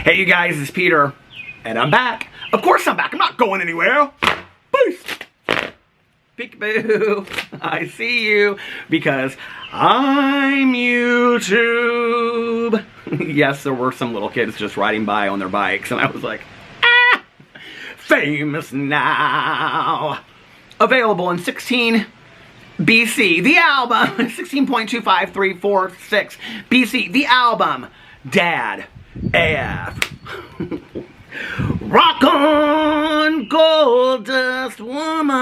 Hey you guys, it's Peter, and I'm back. Of course I'm back, I'm not going anywhere. Peace. Peekaboo, I see you, because I'm YouTube. Yes, there were some little kids just riding by on their bikes, and I was like, ah, famous now. Available in 16 BC, the album, 16.25346 BC, the album, Dad AF. Rock on, gold dust woman.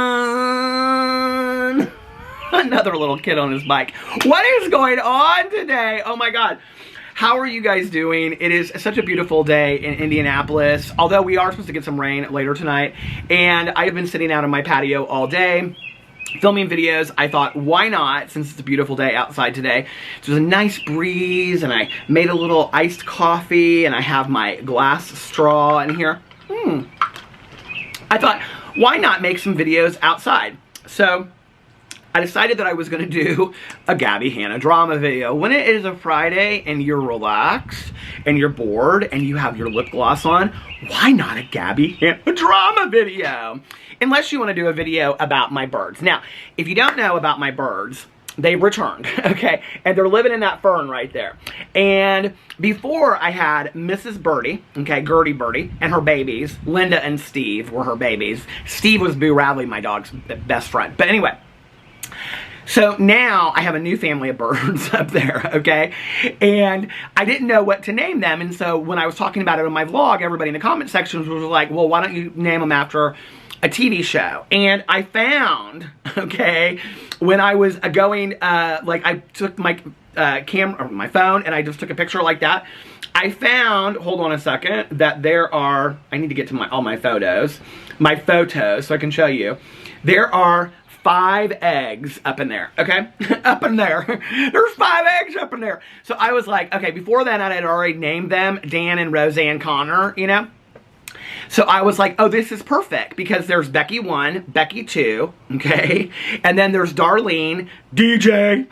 Another little kid on his bike. What is going on today? Oh my God. How are you guys doing? It is such a beautiful day in Indianapolis, although we are supposed to get some rain later tonight. And I have been sitting out on my patio all day, filming videos. I thought, why not, since it's a beautiful day outside today. There's a nice breeze, and I made a little iced coffee, and I have my glass straw in here. I thought, why not make some videos outside? So I decided that I was going to do a Gabbie Hanna drama video. When it is a Friday and you're relaxed and you're bored and you have your lip gloss on, why not a Gabbie Hanna drama video? Unless you want to do a video about my birds. Now, if you don't know about my birds, they've returned, okay? And they're living in that fern right there. And before I had Mrs. Birdie, okay, Gertie Birdie, and her babies, Linda and Steve were her babies. Steve was Boo Radley, my dog's best friend. But anyway, so now I have a new family of birds up there, okay? And I didn't know what to name them. And so when I was talking about it on my vlog, everybody in the comment sections was like, well, why don't you name them after a TV show? And I found, okay, when I was going, like I took my camera, or my phone, and I just took a picture like that. I found, hold on a second, that there are, I need to get to all my photos, so I can show you. There are 5 eggs up in there, okay? Up in there. There's 5 eggs up in there. So I was like, okay, before that I had already named them Dan and Roseanne Connor, you know? So I was like, oh, this is perfect, because there's Becky 1, Becky 2, okay? And then there's Darlene, DJ,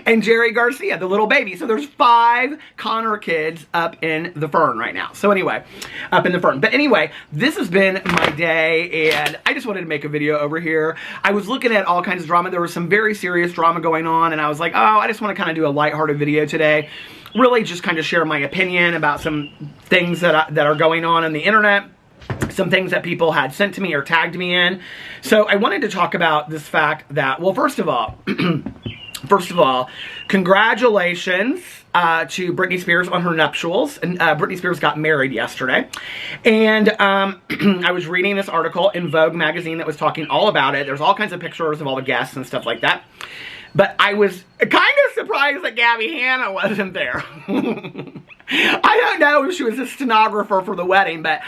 and Jerry Garcia, the little baby. So there's 5 Connor kids up in the fern right now. So anyway, up in the fern. But anyway, this has been my day, and I just wanted to make a video over here. I was looking at all kinds of drama. There was some very serious drama going on, and I was like, oh, I just want to kind of do a lighthearted video today. Really just kind of share my opinion about some things that are going on the internet. Some things that people had sent to me or tagged me in. So I wanted to talk about this fact that, well, first of all, congratulations to Britney Spears on her nuptials. And Britney Spears got married yesterday. And I was reading this article in Vogue magazine that was talking all about it. There's all kinds of pictures of all the guests and stuff like that. But I was kind of surprised that Gabbie Hanna wasn't there. I don't know if she was a stenographer for the wedding, but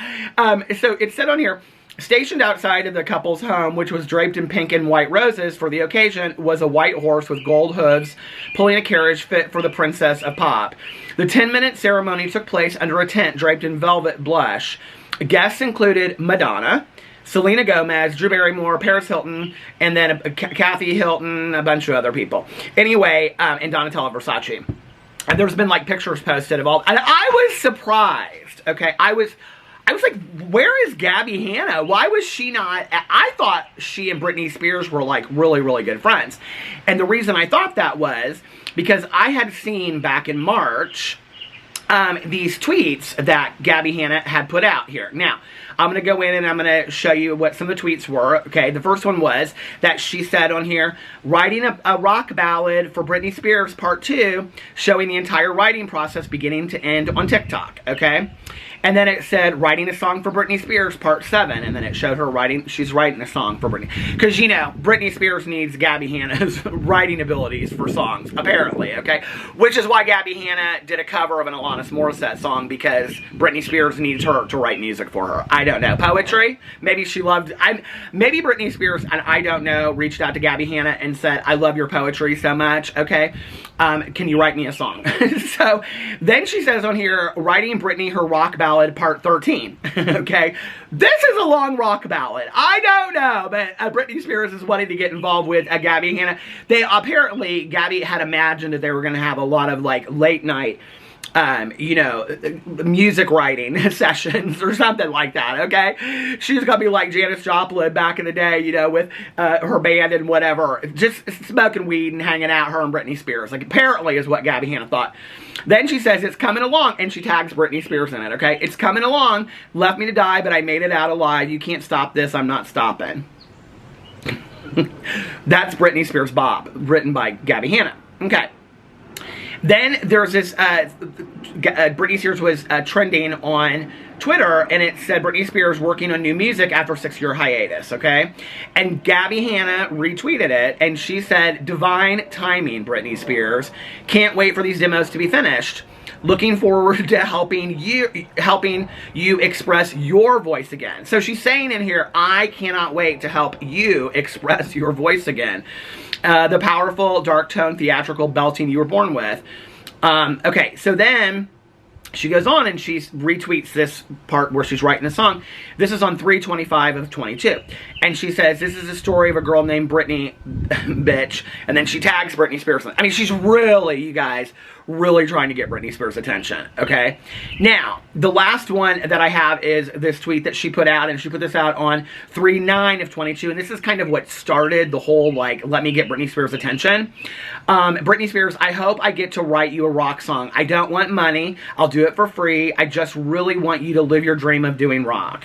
so it said on here, stationed outside of the couple's home, which was draped in pink and white roses for the occasion, was a white horse with gold hooves pulling a carriage fit for the Princess of Pop. The 10-minute ceremony took place under a tent draped in velvet blush. Guests included Madonna, Selena Gomez, Drew Barrymore, Paris Hilton, and then Kathy Hilton, a bunch of other people. Anyway, and Donatella Versace. And there's been like pictures posted of all. And I was surprised. Okay, I was like, where is Gabbie Hanna? Why was she not? I thought she and Britney Spears were like really, really good friends. And the reason I thought that was because I had seen back in March these tweets that Gabbie Hanna had put out here. Now, I'm going to go in and I'm going to show you what some of the tweets were. Okay, the first one was that she said on here, writing a rock ballad for Britney Spears Part 2, showing the entire writing process beginning to end on TikTok. Okay, and then it said, writing a song for Britney Spears Part 7, and then it showed her writing, she's writing a song for Britney. Because, you know, Britney Spears needs Gabbie Hanna's writing abilities for songs, apparently, okay? Which is why Gabbie Hanna did a cover of an Alanis Morissette song, because Britney Spears needs her to write music for her. I don't know. Poetry? Maybe she loved, maybe Britney Spears, and I don't know, reached out to Gabbie Hanna and said, I love your poetry so much, okay? Can you write me a song? So, then she says on here, writing Britney her rock ballad Part 13. Okay, this is a long rock ballad. I don't know, but Britney Spears is wanting to get involved with Gabbie Hanna. They apparently, Gabbie had imagined that they were going to have a lot of like late night you know, music writing sessions or something like that, okay? She's gonna be like Janis Joplin back in the day, you know, with her band and whatever, just smoking weed and hanging out, her and Britney Spears. Like, apparently is what Gabbie Hanna thought. Then she says, it's coming along, and she tags Britney Spears in it, okay? It's coming along, left me to die, but I made it out alive. You can't stop this, I'm not stopping. That's Britney Spears' Bob, written by Gabbie Hanna. Okay. Then there's this, Britney Spears was trending on Twitter, and it said Britney Spears working on new music after a 6-year hiatus, okay? And Gabbie Hanna retweeted it, and she said, divine timing, Britney Spears. Can't wait for these demos to be finished. Looking forward to helping you express your voice again. So she's saying in here, I cannot wait to help you express your voice again. The powerful, dark tone, theatrical belting you were born with. Okay, so then she goes on and she retweets this part where she's writing a song. This is on 3/25/22. And she says, this is a story of a girl named Britney, bitch. And then she tags Britney Spears. I mean, she's really, you guys, really trying to get Britney Spears' attention, okay? Now, the last one that I have is this tweet that she put out, and she put this out on 3/9/22, and this is kind of what started the whole, like, let me get Britney Spears' attention. Britney Spears, I hope I get to write you a rock song. I don't want money. I'll do it for free. I just really want you to live your dream of doing rock.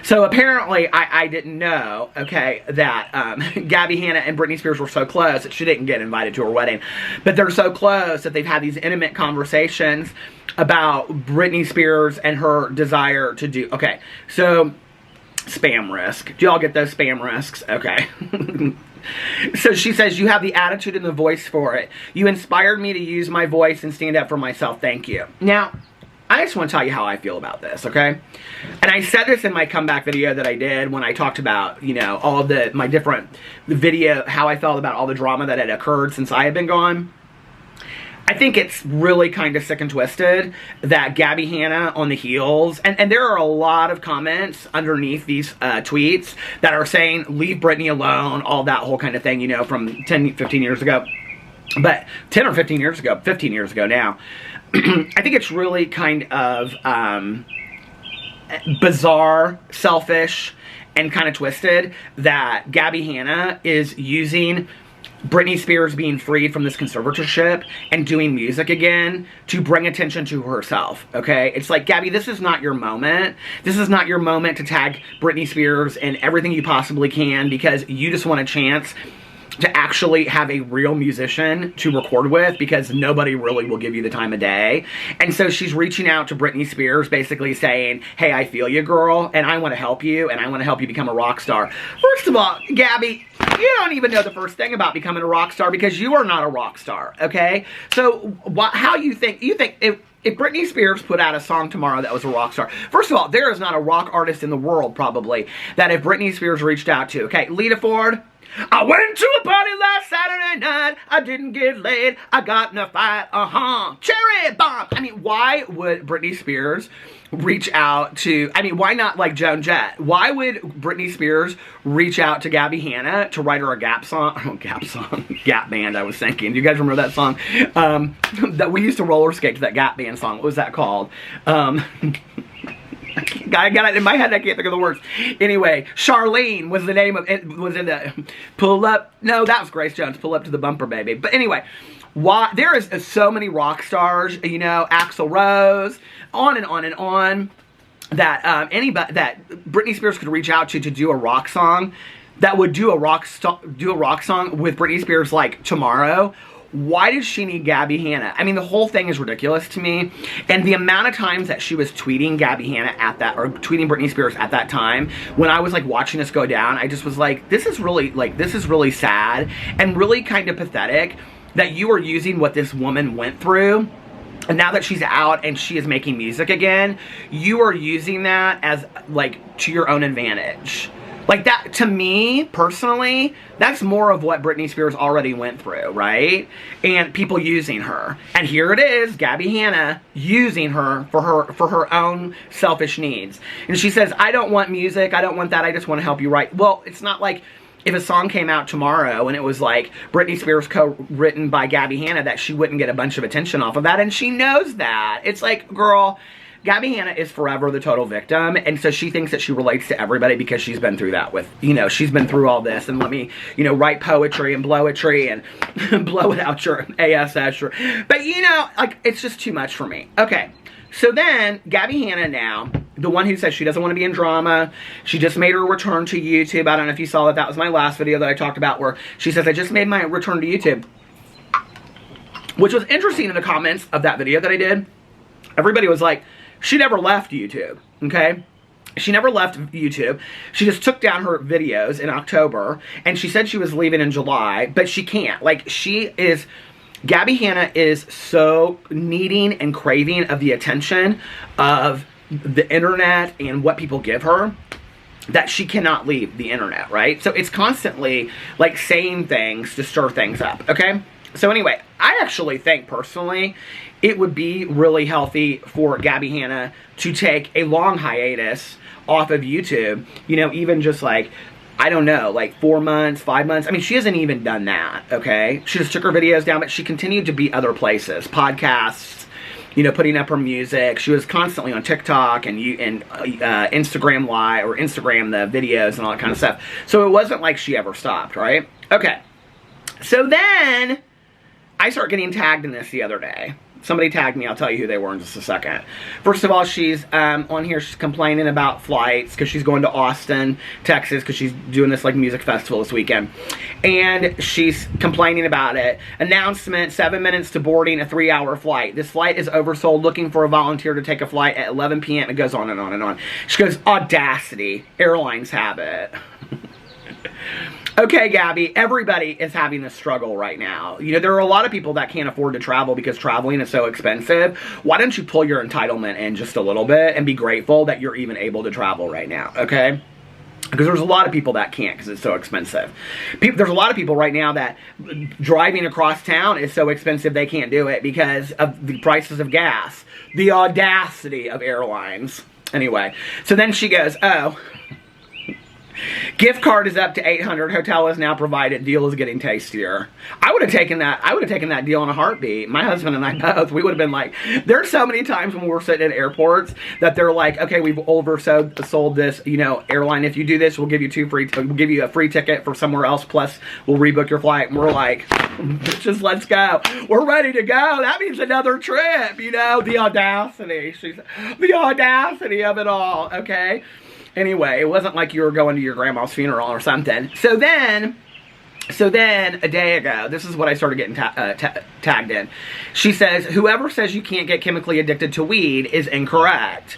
So apparently, I didn't know, okay, that Gabbie Hanna and Britney Spears were so close that she didn't get invited to her wedding. But they're so close that they've had these intimate conversations about Britney Spears and her desire to do, okay, so spam risk. Do y'all get those spam risks? Okay. So she says, you have the attitude and the voice for it. You inspired me to use my voice and stand up for myself. Thank you. Now, I just want to tell you how I feel about this, okay? And I said this in my comeback video that I did when I talked about, you know, all of my different video, how I felt about all the drama that had occurred since I had been gone. I think it's really kind of sick and twisted that Gabbie Hanna on the heels, and there are a lot of comments underneath these tweets that are saying, leave Britney alone, all that whole kind of thing, you know, from 10, 15 years ago. But 10 or 15 years ago, 15 years ago now, I think it's really kind of bizarre, selfish, and kind of twisted that Gabbie Hanna is using Britney Spears being freed from this conservatorship and doing music again to bring attention to herself, okay? It's like, Gabbie, this is not your moment. This is not your moment to tag Britney Spears in everything you possibly can because you just want a chance to actually have a real musician to record with because nobody really will give you the time of day. And so she's reaching out to Britney Spears basically saying, hey, I feel you, girl, and I want to help you, and I want to help you become a rock star. First of all, Gabbie, you don't even know the first thing about becoming a rock star because you are not a rock star, okay? So how you think if Britney Spears put out a song tomorrow that was a rock star, first of all, there is not a rock artist in the world probably that if Britney Spears reached out to, okay, Lita Ford, I went to a party last Saturday night, I didn't get laid, I got in a fight, cherry bomb. I mean, why would Britney Spears reach out to, I mean, why not like Joan Jett? Why would Britney Spears reach out to Gabbie Hanna to write her a Gap song? Oh, Gap song. Gap Band, I was thinking. Do you guys remember that song? That we used to roller skate to that Gap Band song. What was that called? I got it in my head, I can't think of the words. Anyway, Charlene was the name of it, was in the Pull Up, no, that was Grace Jones, Pull Up to the Bumper, Baby. But anyway, why there is so many rock stars, you know, Axl Rose, on and on and on, that anybody, that Britney Spears could reach out to do a rock song, that would do a rock song with Britney Spears like tomorrow. Why does she need Gabbie Hanna? I mean, the whole thing is ridiculous to me. And the amount of times that she was tweeting Gabbie Hanna at that, or tweeting Britney Spears at that time, when I was like watching this go down, I just was like, this is really sad and really kind of pathetic that you are using what this woman went through. And now that she's out and she is making music again, you are using that as like to your own advantage. Like that, to me, personally, that's more of what Britney Spears already went through, right? And people using her. And here it is, Gabbie Hanna using her for her own selfish needs. And she says, I don't want music, I don't want that, I just want to help you write. Well, it's not like if a song came out tomorrow and it was like Britney Spears co-written by Gabbie Hanna, that she wouldn't get a bunch of attention off of that, and she knows that. It's like, girl, Gabbie Hanna is forever the total victim, and so she thinks that she relates to everybody because she's been through that with, you know, she's been through all this, and let me, you know, write poetry and blowetry and blow it out your ASS. But, you know, like, it's just too much for me. Okay, so then Gabbie Hanna now, the one who says she doesn't want to be in drama, she just made her return to YouTube. I don't know if you saw that. That was my last video that I talked about where she says, I just made my return to YouTube. Which was interesting in the comments of that video that I did. Everybody was like, she never left YouTube, okay? She never left YouTube. She just took down her videos in October, and she said she was leaving in July, but she can't. Like, Gabbie Hanna is so needing and craving of the attention of the internet and what people give her that she cannot leave the internet, right? So it's constantly, like, saying things to stir things up, okay? So anyway, I actually think, personally, it would be really healthy for Gabbie Hanna to take a long hiatus off of YouTube. You know, even just like, I don't know, like 4 months, 5 months. I mean, she hasn't even done that, okay? She just took her videos down, but she continued to be other places. Podcasts, you know, putting up her music. She was constantly on TikTok and Instagram Live, or Instagram the videos and all that kind of stuff. So it wasn't like she ever stopped, right? Okay. So then I started getting tagged in this the other day. Somebody tagged me. I'll tell you who they were in just a second. First of all, she's on here. She's complaining about flights because she's going to Austin, Texas, because she's doing this like music festival this weekend. And she's complaining about it. Announcement, 7 minutes to boarding a 3-hour flight. This flight is oversold. Looking for a volunteer to take a flight at 11 p.m. It goes on and on and on. She goes, audacity. Airlines have it. Okay, Gabby, everybody is having this struggle right now. You know, there are a lot of people that can't afford to travel because traveling is so expensive. Why don't you pull your entitlement in just a little bit and be grateful that you're even able to travel right now, okay? Because there's a lot of people that can't because it's so expensive. There's a lot of people right now that driving across town is so expensive they can't do it because of the prices of gas. The audacity of airlines. Anyway, so then she goes, oh, gift card is up to $800. Hotel is now provided. Deal is getting tastier. I would have taken that. I would have taken that deal in a heartbeat. My husband and I both. We would have been like, there's so many times when we're sitting at airports that they're like, okay, we've oversold this, you know, airline. If you do this, we'll give you we'll give you a free ticket for somewhere else. Plus, we'll rebook your flight. And we're like, just let's go. We're ready to go. That means another trip. You know, the audacity. The audacity of it all. Okay. Anyway, it wasn't like you were going to your grandma's funeral or something. So then a day ago, this is what I started getting tagged in. She says, whoever says you can't get chemically addicted to weed is incorrect.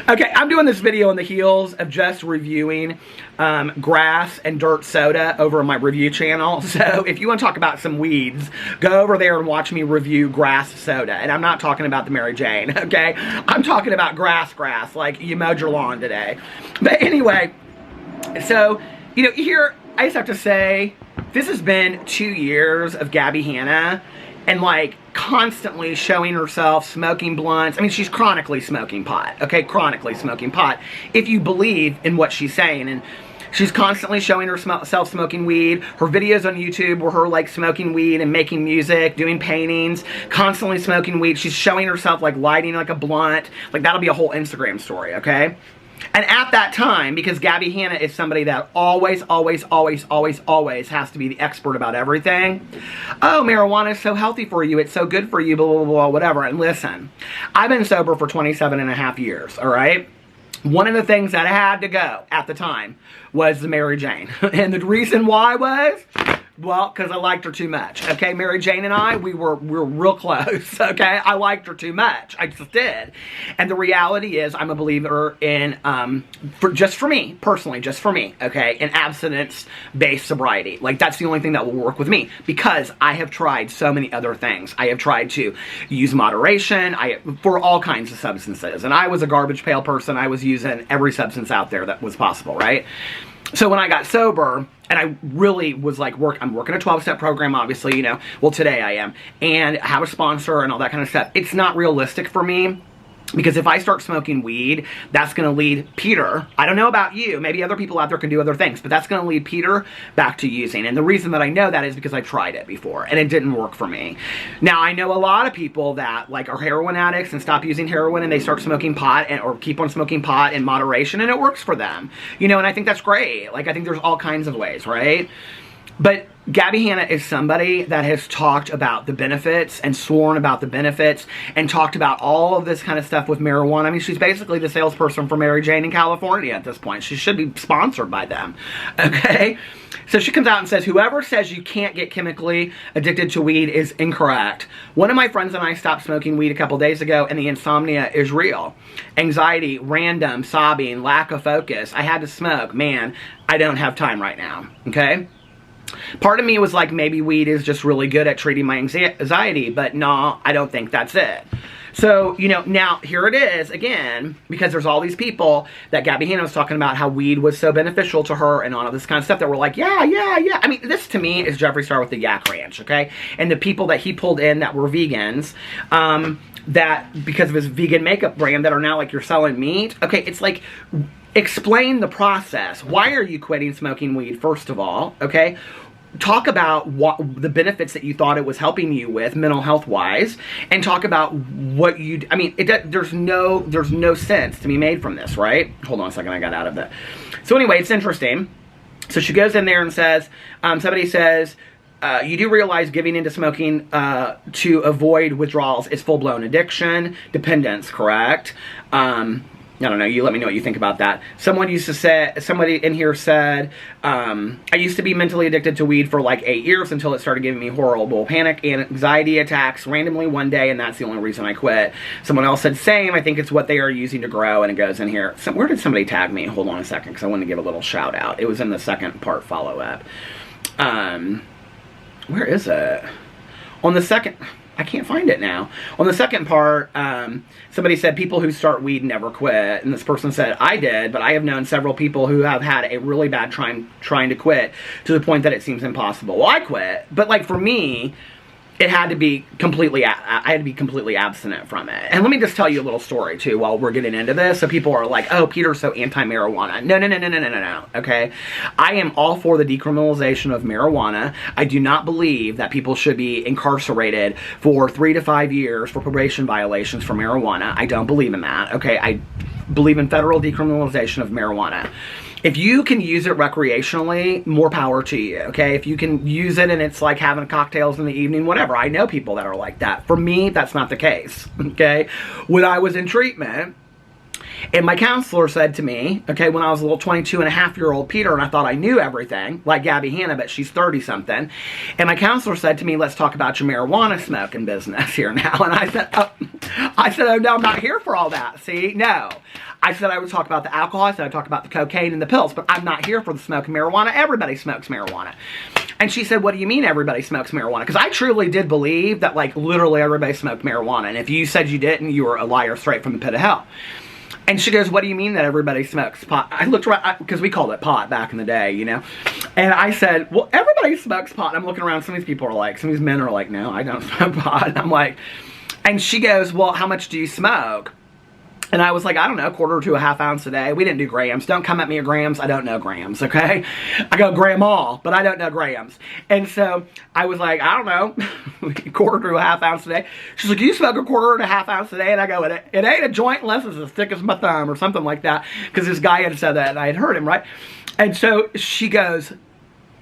Okay, I'm doing this video on the heels of just reviewing grass and dirt soda over on my review channel. So if you want to talk about some weeds, go over there and watch me review grass soda. And I'm not talking about the Mary Jane, okay? I'm talking about grass, like you mowed your lawn today. But anyway, so, you know, here, I just have to say, this has been 2 years of Gabbie Hanna. And like constantly showing herself smoking blunts. I mean, she's chronically smoking pot, okay? Chronically smoking pot, if you believe in what she's saying. And she's constantly showing herself smoking weed. Her videos on YouTube were her like smoking weed and making music, doing paintings, constantly smoking weed. She's showing herself like lighting like a blunt. Like that'll be a whole Instagram story, okay? And at that time, because Gabbie Hanna is somebody that always has to be the expert about everything. Oh, marijuana is so healthy for you. It's so good for you, blah, blah, blah, whatever. And listen, I've been sober for 27.5 years, all right? One of the things that had to go at the time was the Mary Jane. And the reason why was, well, because I liked her too much, okay? Mary Jane and I, we were real close, okay? I liked her too much. I just did. And the reality is, I'm a believer in, just for me, personally, just for me, okay? In abstinence-based sobriety. Like, that's the only thing that will work with me. Because I have tried so many other things. I have tried to use moderation for all kinds of substances. And I was a garbage pail person. I was using every substance out there that was possible, right? So when I got sober, and I really was like, I'm working a 12-step program, obviously, you know. Well, today I am. And have a sponsor and all that kind of stuff. It's not realistic for me Because if I start smoking weed, that's going to lead Peter, I don't know about you, maybe other people out there can do other things, but that's going to lead Peter back to using. And the reason that I know that is because I tried it before and it didn't work for me. Now, I know a lot of people that like are heroin addicts and stop using heroin and they start smoking pot or keep on smoking pot in moderation and it works for them. You know, and I think that's great. Like, I think there's all kinds of ways, right? But Gabbie Hanna is somebody that has talked about the benefits and sworn about the benefits and talked about all of this kind of stuff with marijuana. I mean, she's basically the salesperson for Mary Jane in California at this point. She should be sponsored by them, okay? So she comes out and says, whoever says you can't get chemically addicted to weed is incorrect. One of my friends and I stopped smoking weed a couple days ago, and the insomnia is real. Anxiety, random, sobbing, lack of focus. I had to smoke. Man, I don't have time right now, okay? Part of me was like, maybe weed is just really good at treating my anxiety, but no, I don't think that's it. So, you know, now here it is again, because there's all these people that Gabbie Hanna was talking about how weed was so beneficial to her and all of this kind of stuff that were like, yeah. I mean, this to me is Jeffree Star with the Yak Ranch, okay? And the people that he pulled in that were vegans, that because of his vegan makeup brand that are now like, you're selling meat. Okay, it's like, explain the process. Why are you quitting smoking weed, first of all, okay? Talk about what the benefits that you thought it was helping you with, mental health wise, and talk about what you, I mean, there's no sense to be made from this, right? Hold on a second, I got out of that. So anyway, it's interesting. So she goes in there and says, somebody says, you do realize giving into smoking to avoid withdrawals is full-blown addiction, dependence, correct? I don't know, you let me know what you think about that. Someone used to say, somebody in here said, I used to be mentally addicted to weed for like 8 years until it started giving me horrible panic and anxiety attacks randomly one day, and that's the only reason I quit. Someone else said, same, I think it's what they are using to grow, and it goes in here. So where did somebody tag me? Hold on a second, because I want to give a little shout out. It was in the second part follow-up. Where is it? On the second... I can't find it now. On the second part, somebody said people who start weed never quit. And this person said, I did, but I have known several people who have had a really bad time trying to quit to the point that it seems impossible. Well, I quit, but like for me, it had to be completely, I had to be completely abstinent from it. And let me just tell you a little story too while we're getting into this. So people are like, oh, Peter's so anti-marijuana. No, okay? I am all for the decriminalization of marijuana. I do not believe that people should be incarcerated for 3 to 5 years for probation violations for marijuana. I don't believe in that, okay? I believe in federal decriminalization of marijuana. If you can use it recreationally, more power to you, okay? If you can use it and it's like having cocktails in the evening, whatever. I know people that are like that. For me, that's not the case, okay? When I was in treatment, and my counselor said to me, okay, when I was a little 22-and-a-half-year-old Peter, and I thought I knew everything, like Gabbie Hanna, but she's 30-something, and my counselor said to me, let's talk about your marijuana smoking business here now, and I said, oh, no, I'm not here for all that, see? No. I said I would talk about the alcohol, I said I'd talk about the cocaine and the pills, but I'm not here for the smoking marijuana. Everybody smokes marijuana. And she said, what do you mean everybody smokes marijuana? Because I truly did believe that, like, literally everybody smoked marijuana, and if you said you didn't, you were a liar straight from the pit of hell. And she goes, what do you mean that everybody smokes pot? I looked around, because we called it pot back in the day, you know. And I said, well, everybody smokes pot. And I'm looking around, some of these people are like, some of these men are like, no, I don't smoke pot. And I'm like, and she goes, well, how much do you smoke? And I was like, I don't know, 1/4 to a 1/2 ounce a day. We didn't do grams. Don't come at me at grams. I don't know grams, okay? I go gram all, but I don't know grams. And so I was like, I don't know, 1/4 to a 1/2 ounce a day. She's like, you smoke 1/4 to a 1/2 ounce a day? And I go, it ain't a joint unless it's as thick as my thumb or something like that. Because this guy had said that and I had heard him, right? And so she goes,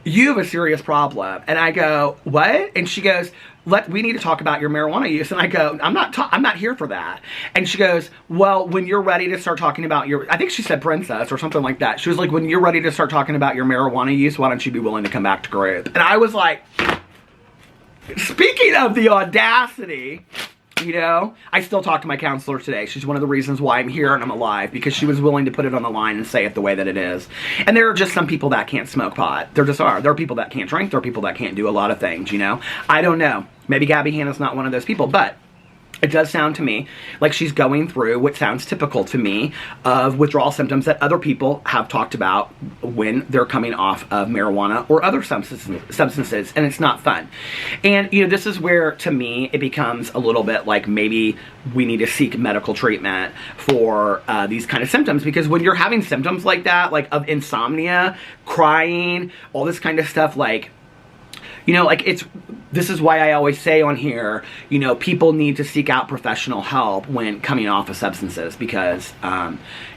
you have a serious problem. And I go, what? And she goes, we need to talk about your marijuana use. And I go, I'm not here for that. And she goes, well, when you're ready to start talking about your, I think she said princess or something like that. She was like, when you're ready to start talking about your marijuana use, why don't you be willing to come back to group? And I was like, speaking of the audacity, you know, I still talk to my counselor today. She's one of the reasons why I'm here and I'm alive, because she was willing to put it on the line and say it the way that it is. And there are just some people that can't smoke pot. There just are. There are people that can't drink. There are people that can't do a lot of things, you know. I don't know. Maybe Gabbie Hanna's not one of those people, but It does sound to me like she's going through what sounds typical to me of withdrawal symptoms that other people have talked about when they're coming off of marijuana or other substances, and it's not fun. And, you know, this is where, to me, it becomes a little bit like maybe we need to seek medical treatment for these kind of symptoms, because when you're having symptoms like that, like of insomnia, crying, all this kind of stuff, like, you know, like this is why I always say on here, you know, people need to seek out professional help when coming off of substances, because,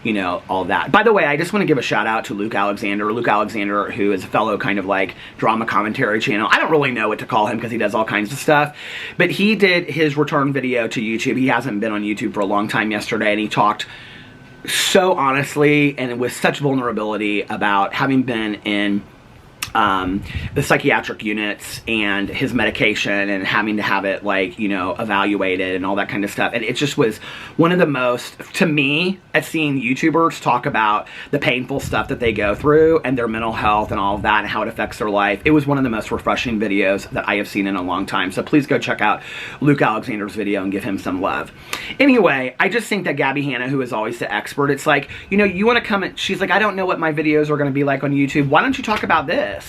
you know, all that. By the way, I just want to give a shout out to Luke Alexander, who is a fellow kind of like drama commentary channel. I don't really know what to call him because he does all kinds of stuff, but he did his return video to YouTube. He hasn't been on YouTube for a long time yesterday, and he talked so honestly and with such vulnerability about having been in the psychiatric units and his medication and having to have it, like, you know, evaluated and all that kind of stuff. And it just was one of the most, to me, at seeing YouTubers talk about the painful stuff that they go through and their mental health and all of that and how it affects their life, it was one of the most refreshing videos that I have seen in a long time. So please go check out Luke Alexander's video and give him some love. Anyway, I just think that Gabbie Hanna, who is always the expert, it's like, you know, you want to come and she's like, I don't know what my videos are going to be like on YouTube. Why don't you talk about this?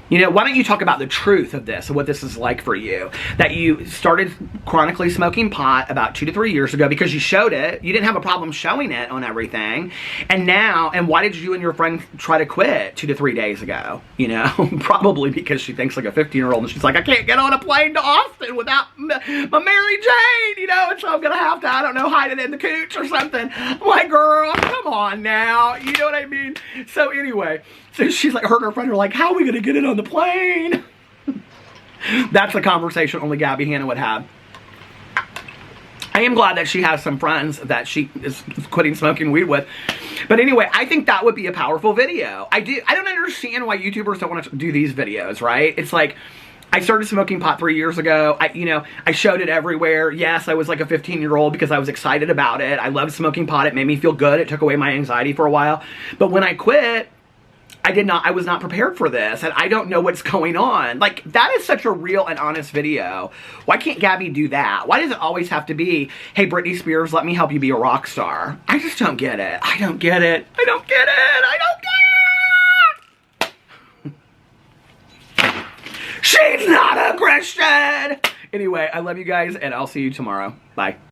You know, why don't you talk about the truth of this and what this is like for you? That you started chronically smoking pot about 2 to 3 years ago because you showed it. You didn't have a problem showing it on everything. And now, and why did you and your friend try to quit 2 to 3 days ago? You know, probably because she thinks like a 15-year-old and she's like, I can't get on a plane to Austin without my Mary Jane, you know, and so I'm going to have to, I don't know, hide it in the cooch or something. I'm like, girl, come on now. You know what I mean? So anyway, so she's like, her and her friend are like, how are we going to get it on the plane? That's a conversation only Gabbie Hanna would have. I am glad that she has some friends that she is quitting smoking weed with. But anyway, I think that would be a powerful video. I don't understand why YouTubers don't want to do these videos, right? It's like, I started smoking pot 3 years ago. I showed it everywhere. Yes, I was like a 15-year-old because I was excited about it. I loved smoking pot. It made me feel good. It took away my anxiety for a while. But when I quit, I was not prepared for this, and I don't know what's going on. Like, that is such a real and honest video. Why can't Gabby do that? Why does it always have to be, hey, Britney Spears, let me help you be a rock star? I just don't get it. I don't get it. I don't get it. I don't get it. She's not a Christian. Anyway, I love you guys, and I'll see you tomorrow. Bye.